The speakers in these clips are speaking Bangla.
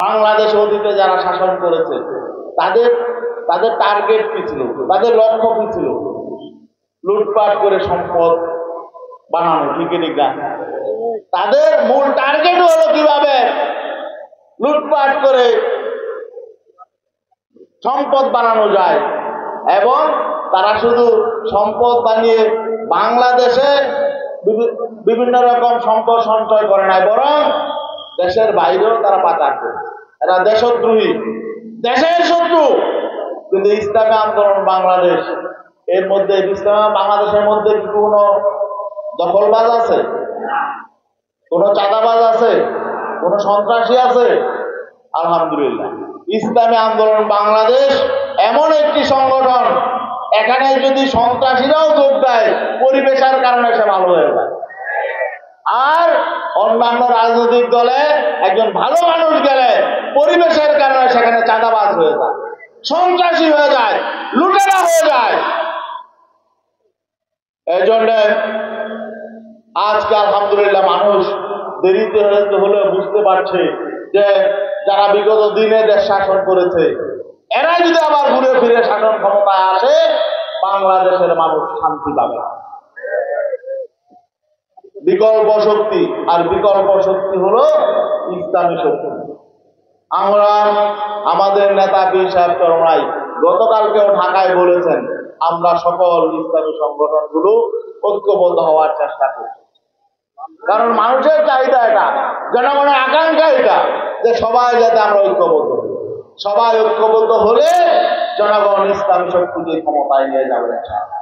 বাংলাদেশে অতীতে যারা শাসন করেছে তাদের তাদের টার্গেট কি ছিল, তাদের লক্ষ্য কি ছিল? লুটপাট করে সম্পদ বানানো, ঠিক না? তাদের মূল টার্গেট হলো কিভাবে লুটপাট করে সম্পদ বানানো যায়। এবং তারা শুধু সম্পদ বানিয়ে বাংলাদেশে বিভিন্ন রকম সম্পদ সঞ্চয় করে নাই, বরং দেশের বাইরেও তারা পাচার করে। এরা দেশদ্রোহী, দেশের শত্রু। কিন্তু ইসলামী আন্দোলন বাংলাদেশ এর মধ্যে, ইসলামী বাংলাদেশের মধ্যে কি কোনো দখলবাজ আছে, কোনো চাঁদাবাজ আছে, কোনো সন্ত্রাসী আছে? আলহামদুলিল্লাহ, ইসলামী আন্দোলন বাংলাদেশ এমন একটি সংগঠন, এখানে যদি সন্ত্রাসীরাও যোগ দেয় পরিবেশের কারণে সে ভালো হয়ে যায়। আর অন্যান্য রাজনৈতিক দলে একজন ভালো মানুষ গেলে পরিবেশের কারণে সেখানে চাঁদাবাজ হয়ে যায়, সন্ত্রাসী হয়ে যায়, লুটেরা হয়ে যায়। এই জন্য আজকে আলহামদুলিল্লাহ মানুষ দেরিতে হলেও বুঝতে পারছে যে যারা বিগত দিনে দেশ শাসন করেছে এরা যদি আবার ঘুরে ফিরে শাসন ক্ষমতায় আসে, বাংলাদেশের মানুষ শান্তি পাবে। বিকল্প শক্তি, আর বিকল্প শক্তি হলো ইসলামী শক্তি। আমরা আমাদের নেতা পীর সাহেব চরমনাই গতকালকেও ঢাকায় বলেছেন, আমরা সকল ইসলামী সংগঠনগুলো ঐক্যবদ্ধ হওয়ার চেষ্টা করছি। কারণ মানুষের চাহিদা এটা, জনগণের আকাঙ্ক্ষা এটা, যে সবাই যাতে আমরা ঐক্যবদ্ধ হই। সবাই ঐক্যবদ্ধ হলে জনগণ ইসলামী শক্তিকে ক্ষমতায় নিয়ে যাবে ইনশাআল্লাহ।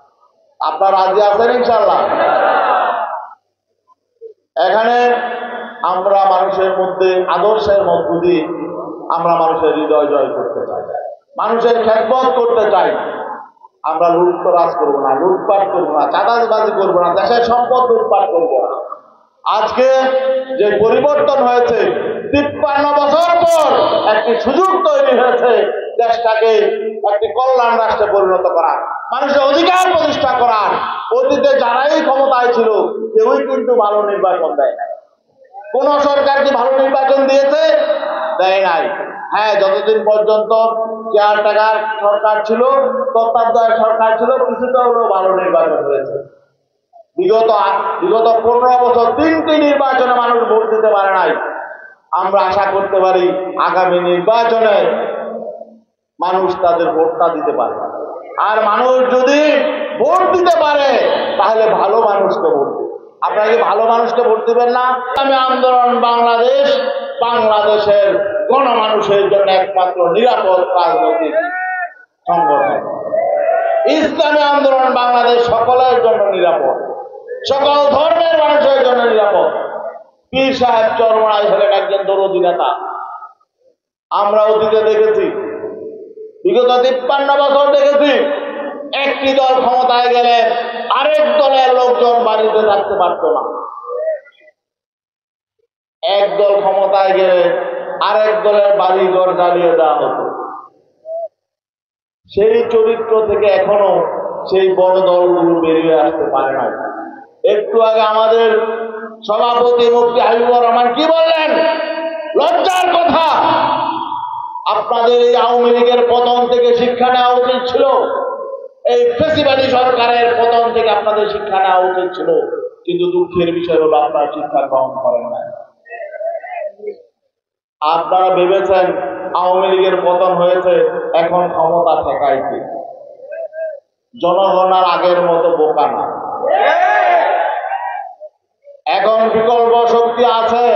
আপনারা রাজি আছেন ইনশাআল্লাহ? এখানে আমরা মানুষের মধ্যে আদর্শের মধ্য দিয়ে আমরা মানুষের হৃদয় জয় করতে চাই, মানুষের খেদমত করতে চাই। আমরা লুটতরাজ করবো না, লুটপাট করবো না, চাঁদাবাজি করবো না, দেশের সম্পদ লুটপাট করবো না। আজকে যে পরিবর্তন হয়েছে, 53 বছর পর একটি সুযোগ তৈরি হয়েছে দেশটাকে একটি কল্যাণ রাষ্ট্রে পরিণত করার, মানুষের অধিকার প্রতিষ্ঠা করার। অতীতে যারাই ক্ষমতায় ছিল কেউই কিন্তু ভালো নির্বাচন দেয় নাই। কোন সরকার কি ভালো নির্বাচন দিয়েছে? দেয় নাই। হ্যাঁ, যতদিন পর্যন্ত কেয়ারটেকার সরকার ছিল, তত্ত্বাবধায়ক সরকার ছিল, কিছুটা হলেও ভালো নির্বাচন হয়েছে। বিগত 15 বছর 3টি নির্বাচনে মানুষ ভোট দিতে পারে নাই। আমরা আশা করতে পারি আগামী নির্বাচনে মানুষ তাদের ভোটটা দিতে পারে। আর মানুষ যদি ভোট দিতে পারে তাহলে ভালো মানুষকে ভোট দিবে। আপনারা কি ভালো মানুষকে ভোট দিবেন না? ইসলামী আন্দোলন বাংলাদেশ বাংলাদেশের গণমানুষের জন্য একমাত্র নিরাপদ রাজনৈতিক সংগঠন। ইসলামী আন্দোলন বাংলাদেশ সকলের জন্য নিরাপদ, সকল ধর্মের মানুষের জন্য নিরাপদ। পীর সাহেব চরমনাই হলেন একজন দরদি নেতা। আমরা অতীতে দেখেছি, বিগত 53 বছর দেখেছি, একটি দল ক্ষমতায় গেলে আরেক দলের লোকজন বাড়িতে থাকতে পারত না। এক দল ক্ষমতায় গেলে আরেক দলের বাড়ি ঘর জ্বালিয়ে দেওয়া হতো। সেই চরিত্র থেকে এখনো সেই বড় দলগুলো বেরিয়ে আসতে পারে না। একটু আগে আমাদের সভাপতি মুফতি হাবিবুর রহমান কি বললেন? লজ্জার কথা। আপনাদের এই আওয়ামী লীগের পতন থেকে শিক্ষা নেওয়া উচিত ছিল, এই ফ্যাসিবাদী সরকারের পতন থেকে আপনাদের শিক্ষা নেওয়া উচিত ছিল। কিন্তু দুঃখের বিষয় হলো আপনারা শিক্ষা গ্রহণ করেন না। আপনারা ভেবেছেন আওয়ামী লীগের পতন হয়েছে, এখন ক্ষমতা ঠেকাইছে। জনগণ আর আগের মতো বোকা না, এখন বিকল্প শক্তি আছে।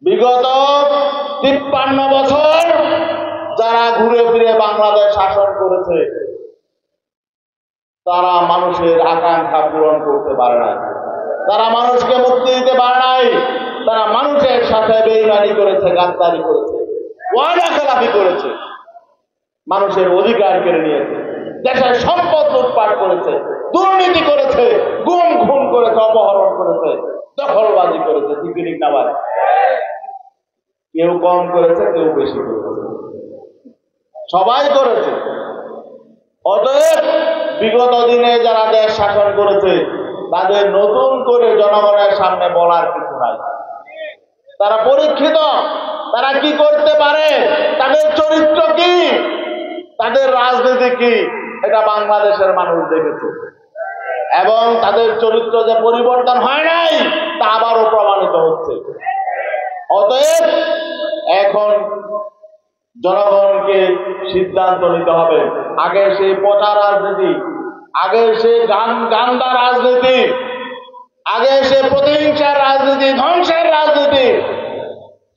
বিগত 53 বছর যারা ঘুরে ফিরে বাংলাদেশ শাসন করেছে তারা মানুষের আকাঙ্ক্ষা পূরণ করতে পারে নাই, তারা মানুষকে মুক্তি দিতে পারে নাই। তারা মানুষের সাথে বেঈমানি করেছে, গাদ্দারি করেছে, ওয়াদা খেলাফি করেছে, মানুষের অধিকার কেড়ে নিয়েছে, দেশের সম্পদ লুটপাট করেছে, দুর্নীতি করেছে, গুম খুন করেছে, অপহরণ করেছে, দখলবাজি করেছে। ঠিক না ভাই? কেউ কম করেছে, কেউ বেশি করেছে, সবাই করেছে। অতএব বিগত দিনে যারা দেশ শাসন করেছে তাদের নতুন করে জনগণের সামনে বলার কিছু নাই। তারা পরীক্ষিত, তারা কি করতে পারে, তাদের চরিত্র কি, তাদের রাজনীতি কি, এটা বাংলাদেশের মানুষ দেখেছে। এবং তাদের চরিত্র যে পরিবর্তন হয় নাই তা আবারও প্রমাণিত হচ্ছে। অতএব এখন জনগণকে সিদ্ধান্ত নিতে হবে। আগে সেই পচা রাজনীতি, আগে সেই গান্দা রাজনীতি, আগে সে প্রতিহিংসার রাজনীতি, ধ্বংসের রাজনীতি,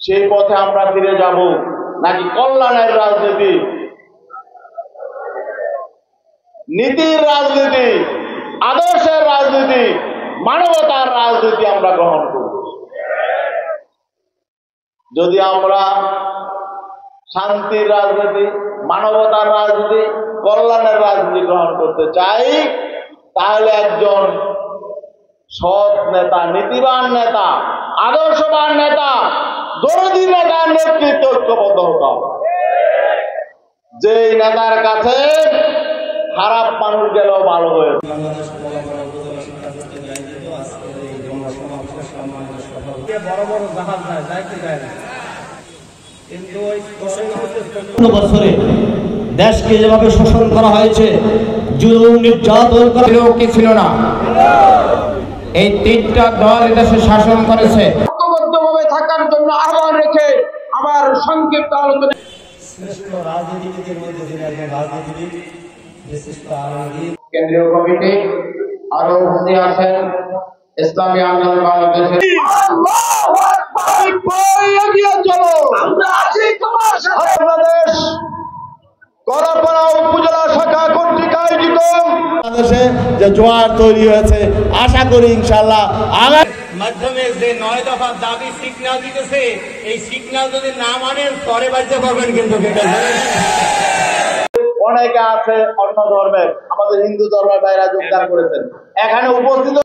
সেই পথে আমরা ফিরে যাব নাকি কল্যাণের রাজনীতি, নীতির রাজনীতি, আদর্শের রাজনীতি, মানবতার রাজনীতি আমরা গ্রহণ করব? যদি আমরা শান্তির রাজনীতি, মানবতার রাজনীতি, কল্যাণের রাজনীতি গ্রহণ করতে চাই, তাহলে একজন সৎ নেতা, নীতিবান নেতা, আদর্শবান নেতা, দরদী নেতার নেতৃত্ব ঐক্যবদ্ধ হতে হবে। যে নেতার কাছে খারাপ মানুষ গেলেও ভালো হয়ে বড় বড় জাহাজ যায়, যাইতে যায় না, কিন্তু বছরে দেশকে যেভাবে শোষণ করা হয়েছে, জুলুম নির্যাতন করা কি ছিল না। এই তিনটা দল এদেশে শাসন করেছে। ঐক্যবদ্ধভাবে থাকার জন্য আহ্বান রেখে আমার সংক্ষিপ্ত আলোচনা শ্রেষ্ঠ রাজনীতিবিদের মধ্যে যিনি একজন রাজনীতিবিদ, বিশিষ্ট আলমগীর। কেন্দ্রীয় কমিটি আরো উপস্থিত আছেন ইসলামী আন্দোলন বাংলাদেশের বাংলাদেশ কলাপাড়া উপজেলা শাখা কর্তৃক আয়োজিত বাংলাদেশে যে জোয়ার তৈরি হয়েছে, আশা করি ইনশাআল্লাহ আগামী মাধ্যমে যে 9 দফা দাবি সিগন্যাল দিতেছে, এই সিগন্যাল যদি না মানেন পরে বাড়িতে করবেন কিন্তু। অনেকে আছে অন্য ধর্মের, আমাদের হিন্দু ধর্মের ভাইরা যোগদান করেছেন, এখানে উপস্থিত